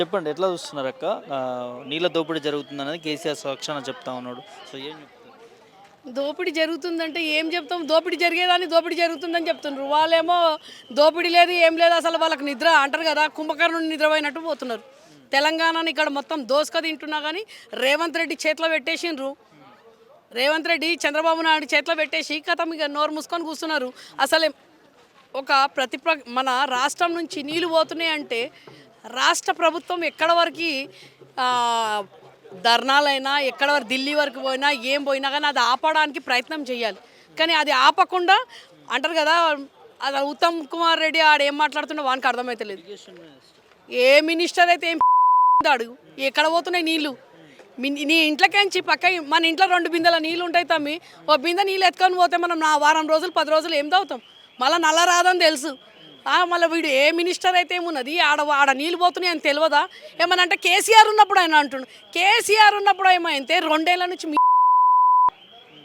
చెప్పండి ఎట్లా చూస్తున్నారు అక్క? నీళ్ళ దోపిడీ జరుగుతుందనేది కేసీఆర్ సాక్షాన చెప్తా ఉన్నాడు. సో ఏం చెప్తారు? దోపిడీ జరుగుతుందంటే ఏం చెప్తాం? దోపిడీ జరిగేదాన్ని దోపిడీ జరుగుతుందని చెప్తున్నారు. వాళ్ళేమో దోపిడీ లేదు, ఏం లేదు, అసలు వాళ్ళకి నిద్ర అంటారు కదా, కుంభకర్ణుని నిద్రపోయినట్టు పోతున్నారు. తెలంగాణని ఇక్కడ మొత్తం దోసుక తింటున్నా కానీ రేవంత్ రెడ్డి చేతిలో పెట్టేసిండ్రు. రేవంత్ రెడ్డి చంద్రబాబు నాయుడు చేతిలో పెట్టేసి కథం ఇక నోరు మూసుకొని కూర్చున్నారు. అసలు ఒక మన రాష్ట్రం నుంచి నీళ్లు పోతున్నాయి అంటే రాష్ట్ర ప్రభుత్వం ఎక్కడ వరకు ధర్నాలైనా ఎక్కడ వరకు ఢిల్లీ వరకు పోయినా ఏం పోయినా కానీ అది ఆపడానికి ప్రయత్నం చేయాలి. కానీ అది ఆపకుండా అంటారు కదా, అది ఉత్తమ్ కుమార్ రెడ్డి ఆడు ఏం మాట్లాడుతున్నా వానికి అర్థమవుతలేదు. ఏ మినిస్టర్ అయితే ఏం అడుగు ఎక్కడ పోతున్నాయి నీళ్ళు? నీ ఇంట్లోకించి పక్క మన ఇంట్లో 2 బిందెల నీళ్ళు ఉంటాయి తమ్మి. ఓ బిందె నీళ్ళు ఎత్తుకొని పోతే మనం నా వారం రోజులు 10 రోజులు ఏం తాగుతాం? మళ్ళీ నల్ల రాదని తెలుసు. మళ్ళీ వీడు ఏ మినిస్టర్ అయితే ఏమున్నది ఆడ నీళ్ళు పోతున్నాయి అని తెలియదా? ఏమనంటే కేసీఆర్ ఉన్నప్పుడు ఆయన అంటుండు. కేసీఆర్ ఉన్నప్పుడు ఏమైతే 2 ఏళ్ల నుంచి